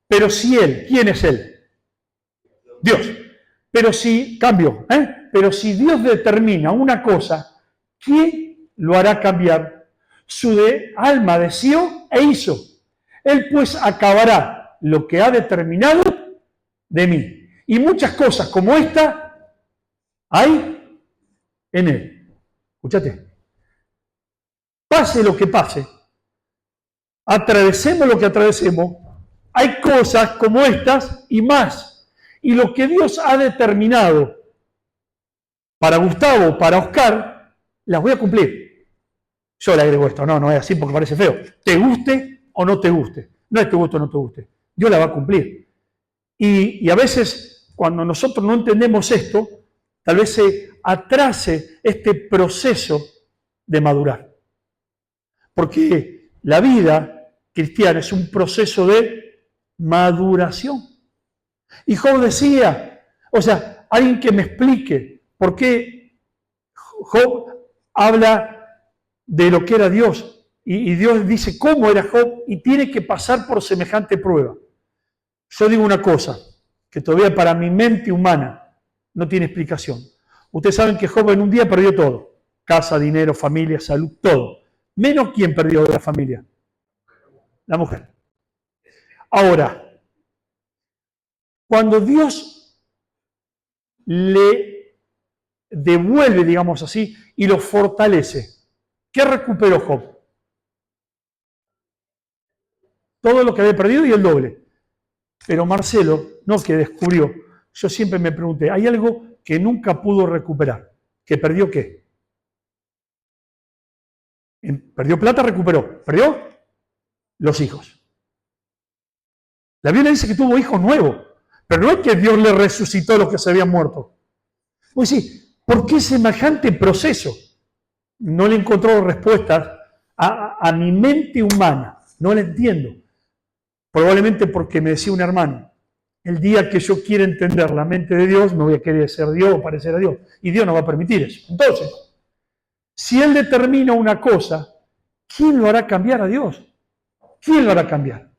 Pero si Él, ¿quién es Él? Dios. Pero si, pero si Dios determina una cosa, ¿quién lo hará cambiar? Su alma deseó e hizo. Él pues acabará lo que ha determinado de mí. Y muchas cosas como esta hay en Él. Escúchate. Pase lo que pase, atravesemos lo que atravesemos, hay cosas como estas y más. Y lo que Dios ha determinado para Gustavo, para Oscar, las voy a cumplir. Yo le agrego esto, no es así porque parece feo. Te guste o no te guste. No es te guste o no te guste. Dios la va a cumplir. Y a veces, cuando nosotros no entendemos esto, tal vez se atrase este proceso de madurar. Porque la vida cristiana es un proceso de maduración. Y Job decía, alguien que me explique por qué Job habla de lo que era Dios. Y Dios dice cómo era Job y tiene que pasar por semejante prueba. Yo digo una cosa, que todavía para mi mente humana no tiene explicación. Ustedes saben que Job en un día perdió todo. Casa, dinero, familia, salud, todo. Menos quién perdió de la familia. La mujer. Ahora, cuando Dios le devuelve, digamos así, y lo fortalece, ¿qué recuperó Job? todo lo que había perdido y el doble. Pero Marcelo, no que descubrió, yo siempre me pregunté, ¿hay algo que nunca pudo recuperar? ¿Que perdió qué? Perdió plata, recuperó. ¿Perdió? Los hijos. La Biblia dice que tuvo hijos nuevos, pero no es que Dios le resucitó a los que se habían muerto. Pues sí, ¿por qué semejante proceso? No le encontró respuestas a mi mente humana, no la entiendo. Probablemente porque me decía un hermano, el día que yo quiera entender la mente de Dios, me voy a querer ser Dios o parecer a Dios. Y Dios no va a permitir eso. Entonces, si Él determina una cosa, ¿quién lo hará cambiar a Dios? ¿Quién lo hará cambiar?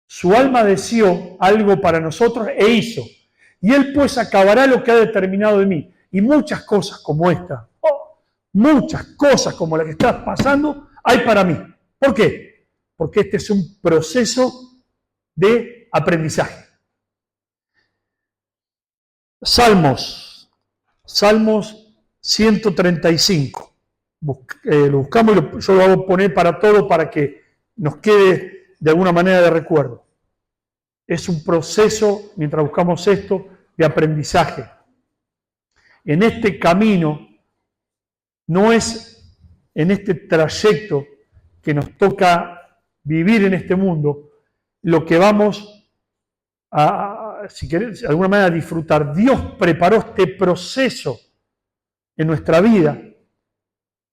Su alma deseó algo para nosotros e hizo. Y Él pues acabará lo que ha determinado de mí. Y muchas cosas como esta, muchas cosas como la que estás pasando, hay para mí. ¿Por qué? Porque este es un proceso de aprendizaje. Salmos 135. Lo buscamos y yo lo hago poner para todo para que nos quede de alguna manera de recuerdo. Es un proceso, mientras buscamos esto, de aprendizaje. En este camino, no es en este trayecto que nos toca vivir en este mundo, lo que vamos a, si querés, de alguna manera, disfrutar. Dios preparó este proceso en nuestra vida,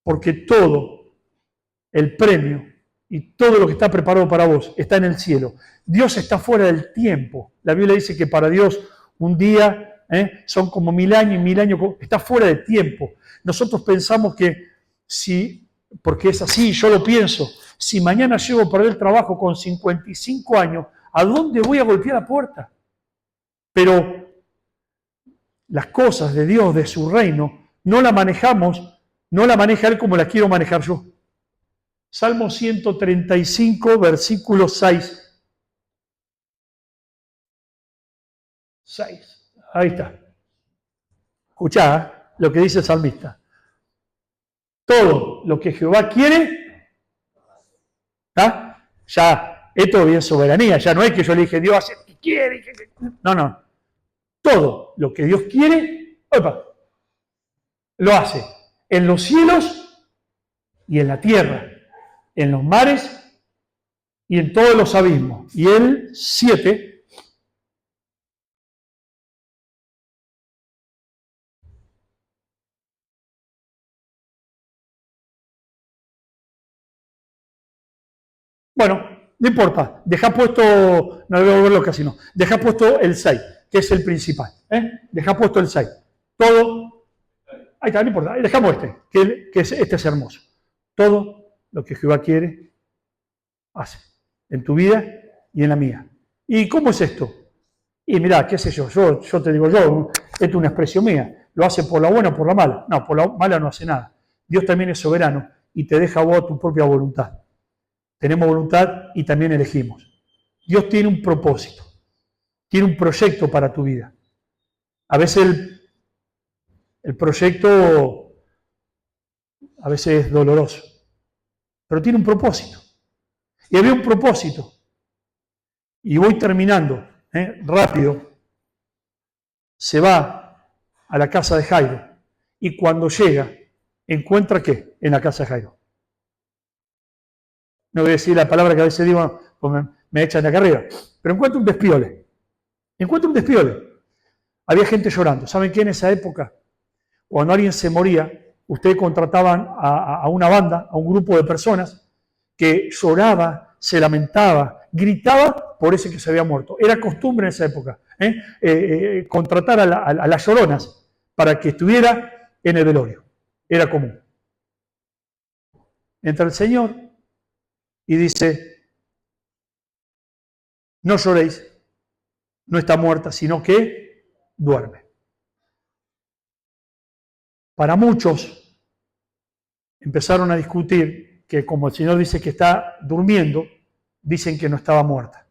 porque todo el premio y todo lo que está preparado para vos está en el cielo. Dios está fuera del tiempo. La Biblia dice que para Dios un día son como 1000 años y 1000 años, está fuera de tiempo. Nosotros pensamos que si, porque es así, yo lo pienso, si mañana llego a perder el trabajo con 55 años, ¿a dónde voy a golpear la puerta? Pero las cosas de Dios, de su reino, no la manejamos, no la maneja Él como la quiero manejar yo. Salmo 135, versículo 6. 6. Ahí está. Escuchá lo que dice el salmista. Todo lo que Jehová quiere, ¿ah? Ya, esto es bien soberanía, ya no es que yo le dije, Dios hace lo que quiere. No. Todo lo que Dios quiere, lo hace en los cielos y en la tierra, en los mares y en todos los abismos. Y el 7, bueno, no importa, deja puesto, no voy a verlo casi no, deja puesto el 6, que es el principal, deja puesto el 6, todo, ahí está, no importa, dejamos que este es hermoso. Todo lo que Jehová quiere, hace, en tu vida y en la mía. ¿Y cómo es esto? Y mirá, qué sé yo te digo esto es una expresión mía, lo hace por la buena o por la mala. No, por la mala no hace nada. Dios también es soberano y te deja a vos tu propia voluntad. Tenemos voluntad y también elegimos. Dios tiene un propósito, tiene un proyecto para tu vida. A veces el proyecto a veces es doloroso, pero tiene un propósito. Y había un propósito. Y voy terminando, rápido. Se va a la casa de Jairo y cuando llega, encuentra ¿qué? En la casa de Jairo. No voy a decir la palabra que a veces digo, pues me echan de acá arriba, pero encuentra un despiole. Había gente llorando. ¿Saben qué? En esa época, cuando alguien se moría, ustedes contrataban a una banda, a un grupo de personas que lloraba, se lamentaba, gritaba por ese que se había muerto. Era costumbre en esa época contratar a las lloronas para que estuviera en el velorio. Era común. Entra el Señor y dice, no lloréis, no está muerta, sino que duerme. Para muchos empezaron a discutir que como el Señor dice que está durmiendo, dicen que no estaba muerta.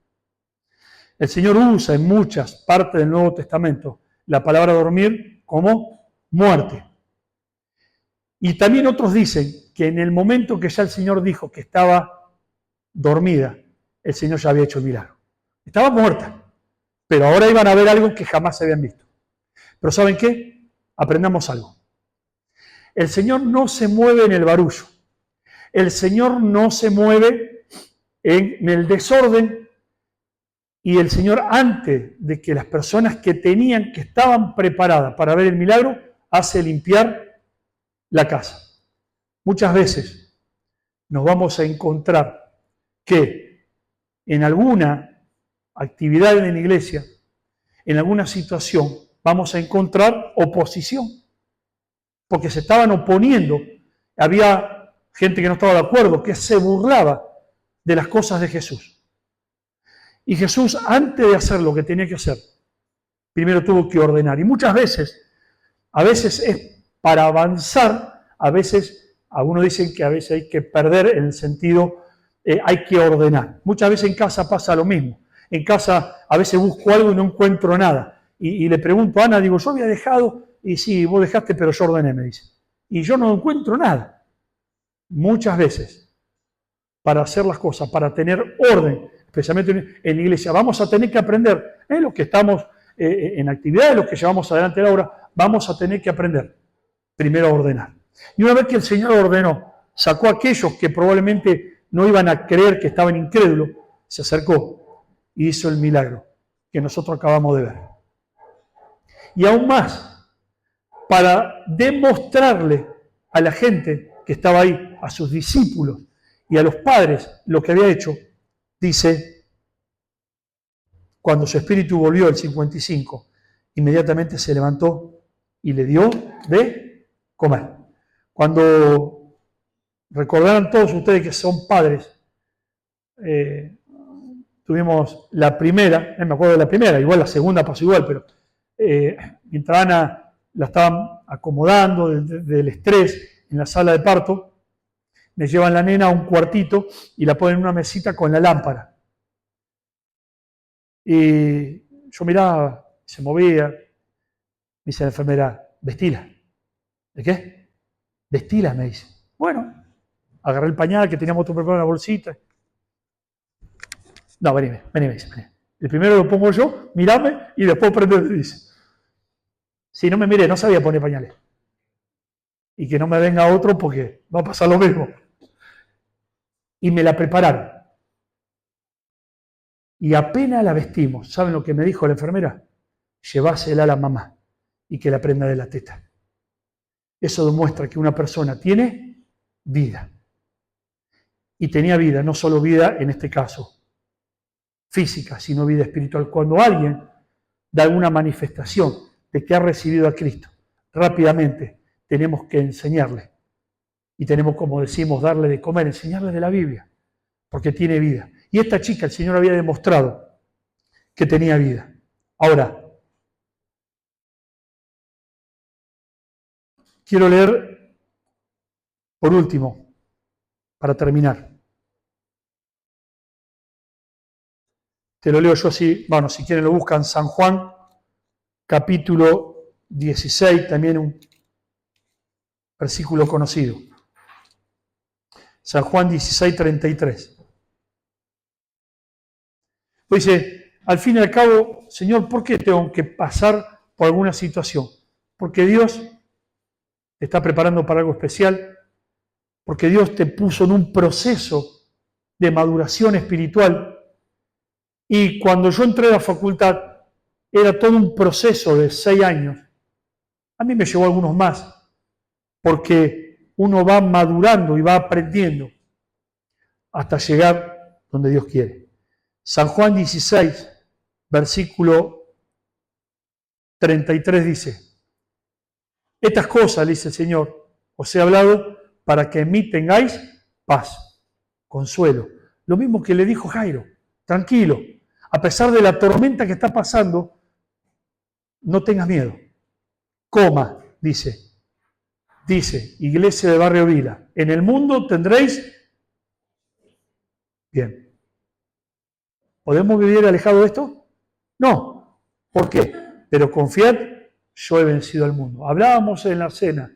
El Señor usa en muchas partes del Nuevo Testamento la palabra dormir como muerte. Y también otros dicen que en el momento que ya el Señor dijo que estaba dormida, el Señor ya había hecho el milagro. Estaba muerta, pero ahora iban a ver algo que jamás se habían visto. Pero ¿saben qué? Aprendamos algo. El Señor no se mueve en el barullo. El Señor no se mueve en el desorden. Y el Señor, antes de que las personas que estaban preparadas para ver el milagro, hace limpiar la casa. Muchas veces nos vamos a encontrar que en alguna actividad en la iglesia, en alguna situación, vamos a encontrar oposición, porque se estaban oponiendo. Había gente que no estaba de acuerdo, que se burlaba de las cosas de Jesús. Y Jesús, antes de hacer lo que tenía que hacer, primero tuvo que ordenar. Y muchas veces, a veces es para avanzar, a veces, algunos dicen que a veces hay que perder en el sentido, hay que ordenar. Muchas veces en casa pasa lo mismo. En casa a veces busco algo y no encuentro nada. Y le pregunto a Ana, digo, yo había dejado, y sí, vos dejaste, pero yo ordené, me dice. Y yo no encuentro nada. Muchas veces, para hacer las cosas, para tener orden, especialmente en la iglesia, vamos a tener que aprender, los que estamos en actividades, los que llevamos adelante la obra, vamos a tener que aprender primero a ordenar. Y una vez que el Señor ordenó, sacó a aquellos que probablemente no iban a creer, que estaban incrédulos, se acercó y hizo el milagro que nosotros acabamos de ver. Y aún más, para demostrarle a la gente que estaba ahí, a sus discípulos y a los padres, lo que había hecho, dice, cuando su espíritu volvió el 55, inmediatamente se levantó y le dio de comer. Cuando recordarán todos ustedes que son padres, tuvimos la primera, me acuerdo de la primera, igual la segunda pasó igual, pero mientras Ana la estaban acomodando del estrés en la sala de parto, me llevan la nena a un cuartito y la ponen en una mesita con la lámpara. Y yo miraba, se movía, me dice la enfermera, vestila. ¿De qué? Vestila, me dice. Bueno, agarré el pañal que teníamos todo preparado en la bolsita. No, vení, me dice. Vení. El primero lo pongo yo, mirame y después prende, dice. Si no me miré, no sabía poner pañales. Y que no me venga otro porque va a pasar lo mismo. Y me la prepararon. Y apenas la vestimos. ¿Saben lo que me dijo la enfermera? Llevásela a la mamá y que la prenda de la teta. Eso demuestra que una persona tiene vida. Y tenía vida, no solo vida en este caso física, sino vida espiritual. Cuando alguien da alguna manifestación de que ha recibido a Cristo, rápidamente tenemos que enseñarle. Y tenemos, como decimos, darle de comer, enseñarle de la Biblia, porque tiene vida. Y esta chica, el Señor había demostrado que tenía vida. Ahora, quiero leer, por último, para terminar. Te lo leo yo así, bueno, si quieren lo buscan, San Juan, capítulo 16, también un versículo conocido. San Juan 16, 33. Dice, al fin y al cabo, Señor, ¿por qué tengo que pasar por alguna situación? Porque Dios te está preparando para algo especial, porque Dios te puso en un proceso de maduración espiritual. Y cuando yo entré a la facultad, era todo un proceso de 6 años. A mí me llevó algunos más, porque uno va madurando y va aprendiendo hasta llegar donde Dios quiere. San Juan 16, versículo 33 dice, estas cosas, le dice el Señor, os he hablado para que en mí tengáis paz, consuelo. Lo mismo que le dijo Jairo, tranquilo, a pesar de la tormenta que está pasando, no tengas miedo. Coma, dice, Iglesia de Barrio Vila, en el mundo tendréis... Bien. ¿Podemos vivir alejado de esto? No. ¿Por qué? Pero confiad, yo he vencido al mundo. Hablábamos en la cena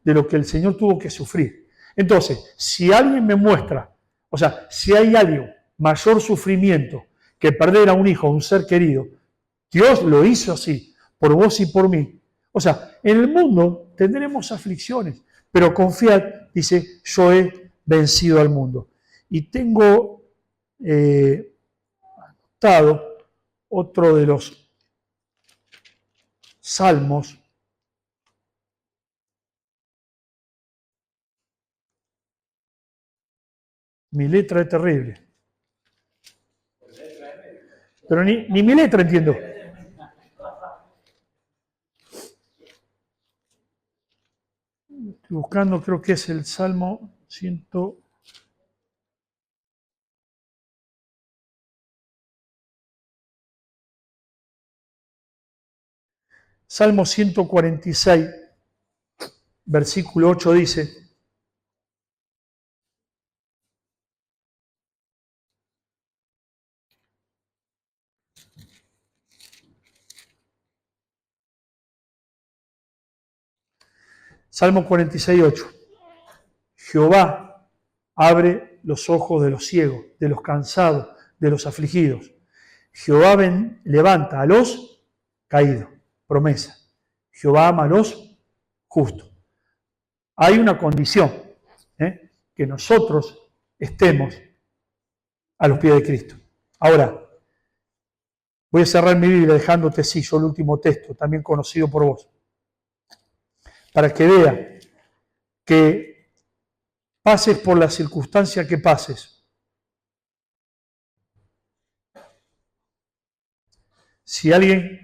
de lo que el Señor tuvo que sufrir. Entonces, si alguien me muestra, O sea, si hay algo, mayor sufrimiento que perder a un hijo, a un ser querido, Dios lo hizo así, por vos y por mí. O sea, en el mundo tendremos aflicciones, pero confiad, dice, yo he vencido al mundo. Y tengo anotado otro de los salmos. Mi letra es terrible. Pero ni mi letra entiendo. Estoy buscando, creo que es el Salmo 100. Salmo 146, versículo 8 dice: Salmo 46, 8. Jehová abre los ojos de los ciegos, de los cansados, de los afligidos. Jehová levanta a los caídos. Promesa. Jehová ama a los justos. Hay una condición, que nosotros estemos a los pies de Cristo. Ahora, voy a cerrar mi Biblia dejándote sí, yo el último texto, también conocido por vos, para que vea que pases por la circunstancia que pases. Si alguien,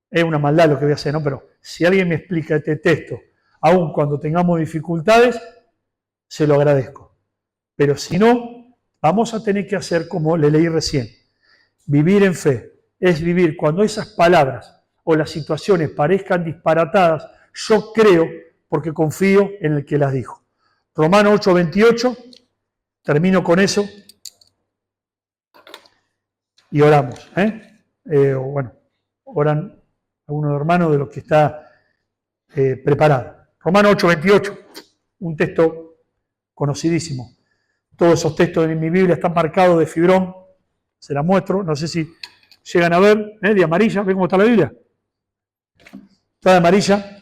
es una maldad lo que voy a hacer, ¿no? Pero si alguien me explica este texto, aun cuando tengamos dificultades, se lo agradezco. Pero si no, vamos a tener que hacer como le leí recién. Vivir en fe es vivir cuando esas palabras o las situaciones parezcan disparatadas, yo creo porque confío en el que las dijo. Romanos 8:28, termino con eso y oramos. Bueno, oran algunos hermanos de los que está preparado. Romanos 8:28, un texto conocidísimo. Todos esos textos en mi Biblia están marcados de fibrón, se la muestro, no sé si llegan a ver, de amarilla, ¿ven cómo está la Biblia? Está de amarilla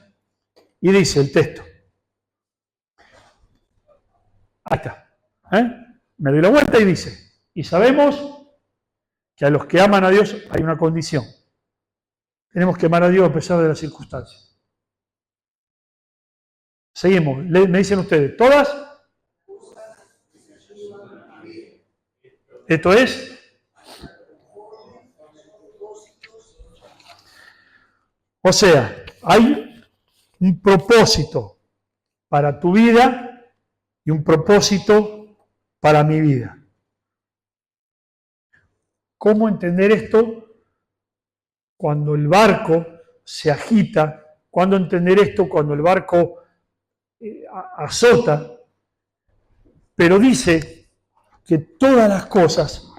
y dice el texto. Ahí está. Me doy la vuelta y dice, y sabemos que a los que aman a Dios hay una condición. Tenemos que amar a Dios a pesar de las circunstancias. Seguimos, me dicen ustedes, ¿todas? Esto es... O sea, hay un propósito para tu vida y un propósito para mi vida. ¿Cómo entender esto? Cuando el barco se agita, ¿cuándo entender esto? Cuando el barco azota, pero dice que todas las cosas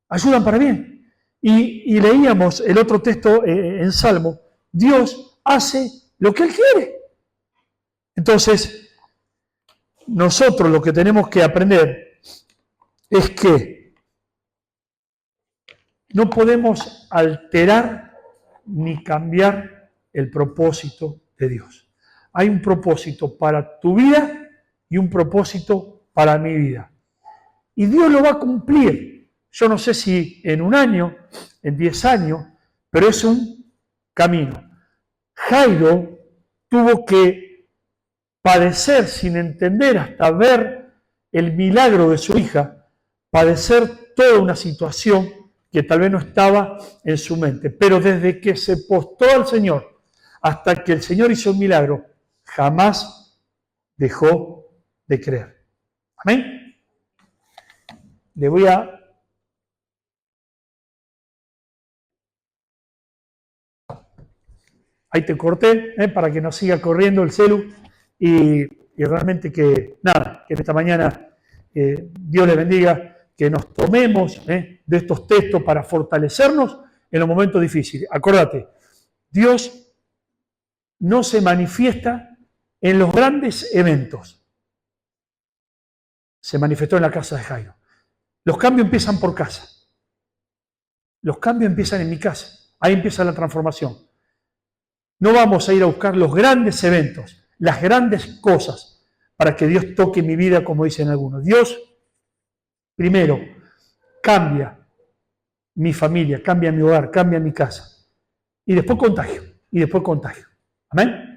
ayudan para bien. Y leíamos el otro texto en Salmo, Dios hace lo que Él quiere. Entonces, nosotros lo que tenemos que aprender es que no podemos alterar ni cambiar el propósito de Dios. Hay un propósito para tu vida y un propósito para mi vida. Y Dios lo va a cumplir. Yo no sé si en 1 año, en 10 años, pero es un camino. Jairo tuvo que padecer sin entender hasta ver el milagro de su hija, padecer toda una situación que tal vez no estaba en su mente. Pero desde que se postró al Señor hasta que el Señor hizo un milagro, jamás dejó de creer. Amén. Le voy a... Ahí te corté, para que no siga corriendo el celu y realmente que, nada, que en esta mañana Dios le bendiga, que nos tomemos de estos textos para fortalecernos en los momentos difíciles. Acordate, Dios no se manifiesta en los grandes eventos. se manifestó en la casa de Jairo. Los cambios empiezan por casa. Los cambios empiezan en mi casa. Ahí empieza la transformación. No vamos a ir a buscar los grandes eventos, las grandes cosas, para que Dios toque mi vida, como dicen algunos. Dios, primero, cambia mi familia, cambia mi hogar, cambia mi casa. Y después contagio. Amén.